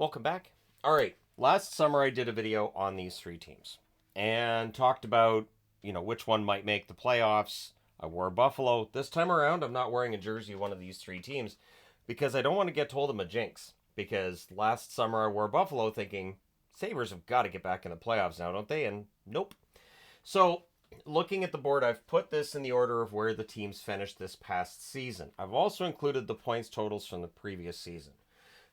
Welcome back. All right, last summer I did a video on these three teams and talked about, which one might make the playoffs. I wore Buffalo. This time around, I'm not wearing a jersey of one of these three teams because I don't want to get told I'm a jinx. Because last summer I wore Buffalo thinking, Sabres have got to get back in the playoffs now, don't they? And nope. So, looking at the board, I've put this in the order of where the teams finished this past season. I've also included the points totals from the previous season.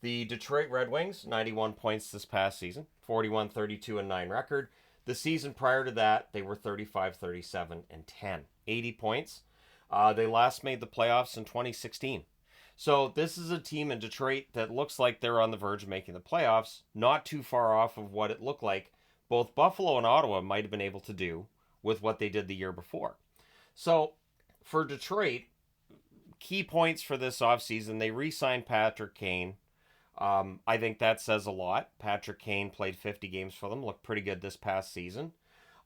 The Detroit Red Wings, 91 points this past season, 41, 32, and 9 record. The season prior to that, they were 35, 37, and 10. 80 points. They last made the playoffs in 2016. So this is a team in Detroit that looks like they're on the verge of making the playoffs, not too far off of what it looked like both Buffalo and Ottawa might have been able to do with what they did the year before. So for Detroit, key points for this offseason, they re-signed Patrick Kane. I think that says a lot. Patrick Kane played 50 games for them, looked pretty good this past season.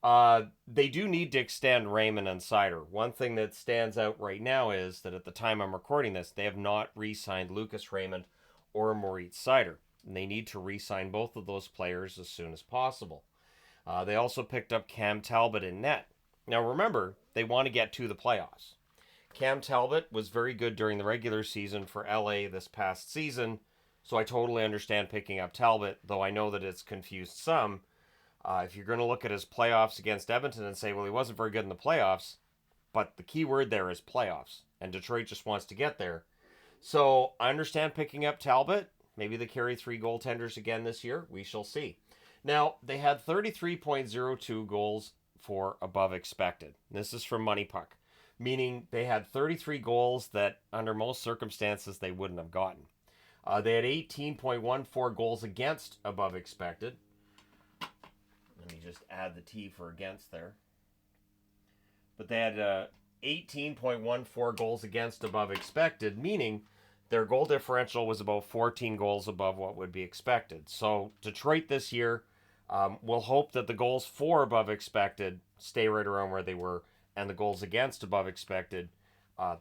They do need to extend Raymond and Seider. One thing that stands out right now is that at the time I'm recording this, they have not re-signed Lucas Raymond or Moritz Seider. And they need to re-sign both of those players as soon as possible. They also picked up Cam Talbot in net. Now remember, they want to get to the playoffs. Cam Talbot was very good during the regular season for LA this past season, so I totally understand picking up Talbot, though I know that it's confused some. If you're going to look at his playoffs against Edmonton and say, well, he wasn't very good in the playoffs, but the key word there is playoffs, and Detroit just wants to get there. So I understand picking up Talbot. Maybe they carry 3 goaltenders again this year. We shall see. Now, they had 33.02 goals for above expected. This is from Money Puck, meaning they had 33 goals that under most circumstances they wouldn't have gotten. They had 18.14 goals against above expected. Let me just add the T for against there. But they had 18.14 goals against above expected, meaning their goal differential was about 14 goals above what would be expected. So Detroit this year will hope that the goals for above expected stay right around where they were, and the goals against above expected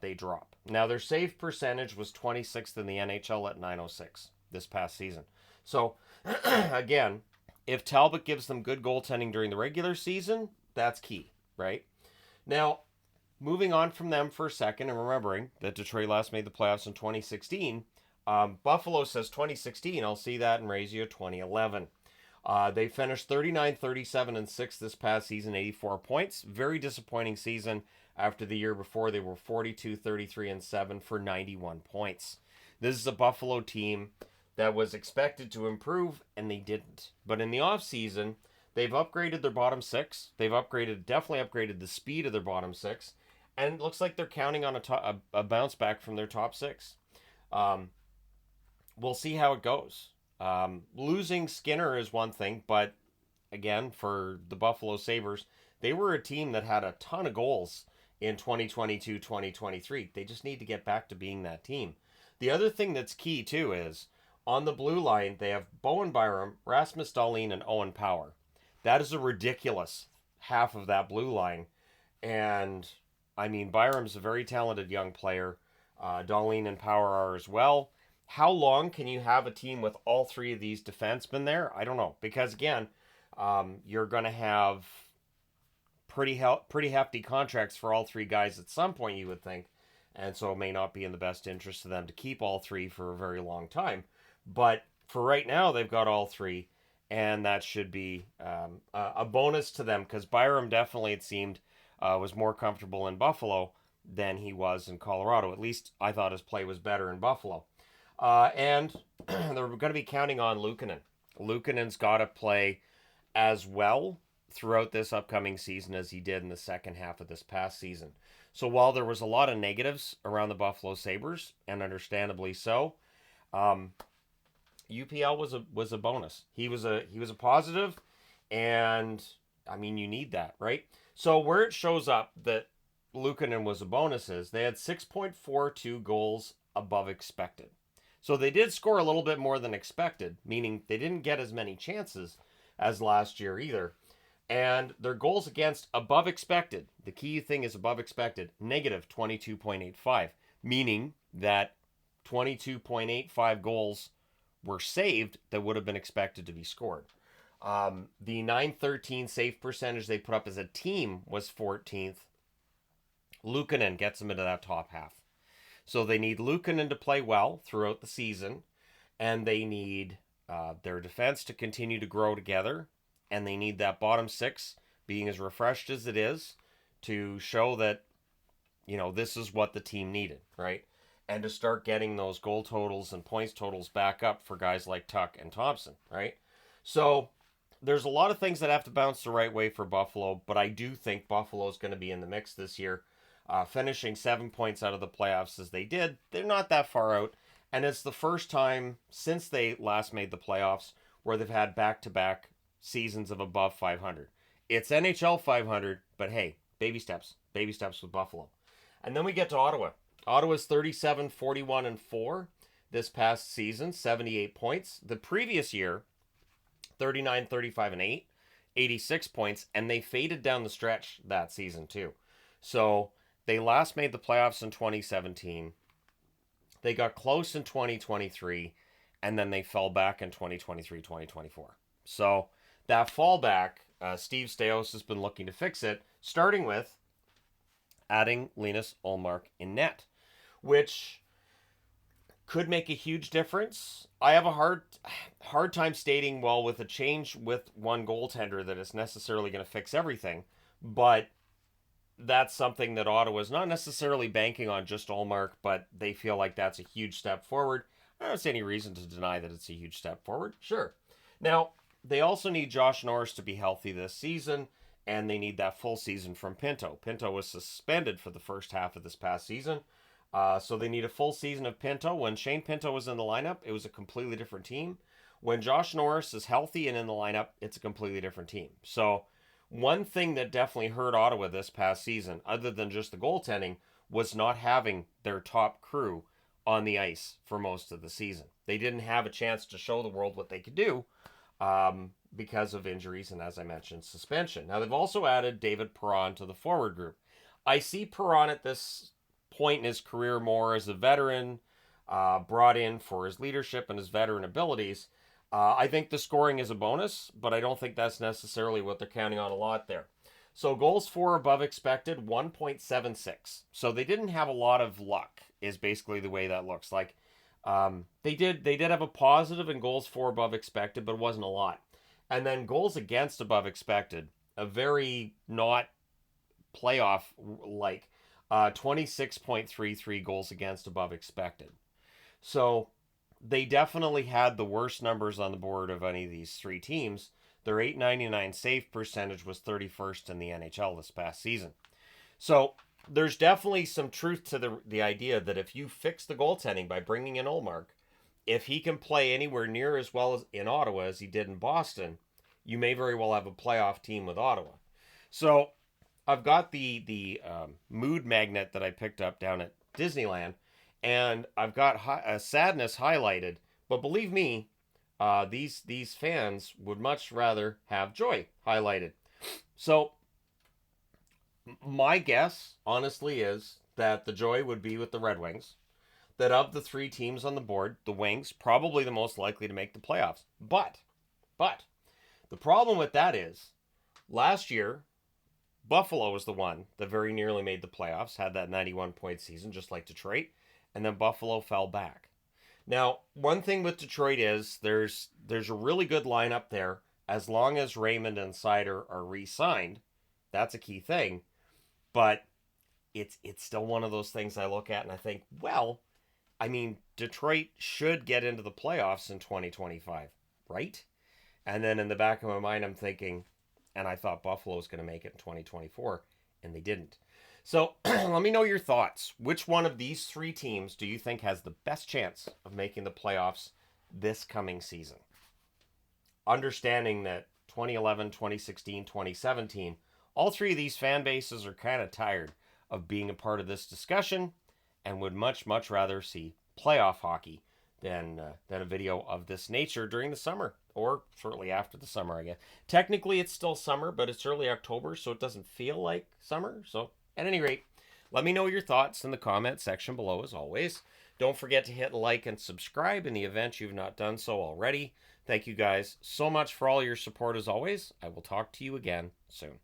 they drop. Now, their save percentage was 26th in the NHL at .906 this past season. So, again, if Talbot gives them good goaltending during the regular season, that's key, right? Now, moving on from them for a second and remembering that Detroit last made the playoffs in 2016, Buffalo says 2016. I'll see that and raise you a 2011. They finished 39, 37, and 6 this past season, 84 points. Very disappointing season. After the year before, they were 42, 33, and 7 for 91 points. This is a Buffalo team that was expected to improve, and they didn't. But in the offseason, they've upgraded their bottom 6. They've definitely upgraded the speed of their bottom 6. And it looks like they're counting on a bounce back from their top 6. We'll see how it goes. Losing Skinner is one thing, but again, for the Buffalo Sabres, they were a team that had a ton of goals in 2022-2023. They just need to get back to being that team. The other thing that's key, too, is on the blue line, they have Bowen Byram, Rasmus Dahlin, and Owen Power. That is a ridiculous half of that blue line. And, I mean, Byram's a very talented young player. Dahlin and Power are as well. How long can you have a team with all 3 of these defensemen there? I don't know. Because, again, you're going to have pretty hefty contracts for all 3 guys at some point, you would think. And so it may not be in the best interest of them to keep all 3 for a very long time. But for right now, they've got all 3. And that should be a bonus to them. Because Byram definitely, it seemed, was more comfortable in Buffalo than he was in Colorado. At least I thought his play was better in Buffalo. And they're going to be counting on Luukkonen. Luukkonen's got to play as well throughout this upcoming season as he did in the second half of this past season. So while there was a lot of negatives around the Buffalo Sabres, and understandably so, UPL was a bonus. He was a positive, and I mean, you need that, right? So where it shows up that Luukkonen was a bonus is they had 6.42 goals above expected. So they did score a little bit more than expected, meaning they didn't get as many chances as last year either. And their goals against above expected, the key thing is above expected, negative 22.85, meaning that 22.85 goals were saved that would have been expected to be scored. The 913 save percentage they put up as a team was 14th. Luukkonen gets them into that top half. So they need Luukkonen to play well throughout the season, and they need their defense to continue to grow together, and they need that bottom six being as refreshed as it is to show that, this is what the team needed, right? And to start getting those goal totals and points totals back up for guys like Tuck and Thompson, right? So there's a lot of things that have to bounce the right way for Buffalo, but I do think Buffalo is going to be in the mix this year. Finishing 7 points out of the playoffs as they did, they're not that far out. And it's the first time since they last made the playoffs where they've had back-to-back seasons of above 500. It's NHL 500, but hey, baby steps with Buffalo. And then we get to Ottawa. Ottawa's 37, 41, and 4 this past season, 78 points. The previous year, 39, 35, and 8, 86 points, and they faded down the stretch that season too. So they last made the playoffs in 2017. They got close in 2023, and then they fell back in 2023, 2024. So that fallback, Steve Staios has been looking to fix it, starting with adding Linus Ullmark in net, which could make a huge difference. I have a hard time stating, well, with a change with one goaltender that it's necessarily going to fix everything, but that's something that Ottawa's not necessarily banking on just Ullmark, but they feel like that's a huge step forward. I don't see any reason to deny that it's a huge step forward. Sure. Now, they also need Josh Norris to be healthy this season, and they need that full season from Pinto. Pinto was suspended for the first half of this past season, so they need a full season of Pinto. When Shane Pinto was in the lineup, it was a completely different team. When Josh Norris is healthy and in the lineup, it's a completely different team. So one thing that definitely hurt Ottawa this past season, other than just the goaltending, was not having their top crew on the ice for most of the season. They didn't have a chance to show the world what they could do because of injuries and, as I mentioned, suspension. Now, they've also added David Perron to the forward group. I see Perron at this point in his career more as a veteran, brought in for his leadership and his veteran abilities. I think the scoring is a bonus, but I don't think that's necessarily what they're counting on a lot there. So goals for above expected, 1.76. So they didn't have a lot of luck, is basically the way that looks. Like they did have a positive in goals for above expected, but it wasn't a lot. And then goals against above expected, a very not playoff like 26.33 goals against above expected. So they definitely had the worst numbers on the board of any of these three teams. Their .899 save percentage was 31st in the NHL this past season. So there's definitely some truth to the idea that if you fix the goaltending by bringing in Ullmark, if he can play anywhere near as well as in Ottawa as he did in Boston, you may very well have a playoff team with Ottawa. So I've got the mood magnet that I picked up down at Disneyland, and I've got sadness highlighted. But believe me, these fans would much rather have joy highlighted. So my guess, honestly, is that the joy would be with the Red Wings. That of the three teams on the board, the Wings probably the most likely to make the playoffs. But the problem with that is last year, Buffalo was the one that very nearly made the playoffs, had that 91-point season, just like Detroit, and then Buffalo fell back. Now, one thing with Detroit is there's a really good lineup there as long as Raymond and Seider are re-signed. That's a key thing. But it's still one of those things I look at and I think, well, I mean, Detroit should get into the playoffs in 2025, right? And then in the back of my mind, I'm thinking, and I thought Buffalo was going to make it in 2024, and they didn't. So let me know your thoughts. Which one of these three teams do you think has the best chance of making the playoffs this coming season? Understanding that 2011, 2016, 2017, all three of these fan bases are kind of tired of being a part of this discussion and would much, much rather see playoff hockey than a video of this nature during the summer or shortly after the summer, I guess. Technically, it's still summer, but it's early October, so it doesn't feel like summer. So at any rate, let me know your thoughts in the comment section below, as always. Don't forget to hit like and subscribe in the event you've not done so already. Thank you guys so much for all your support as always. I will talk to you again soon.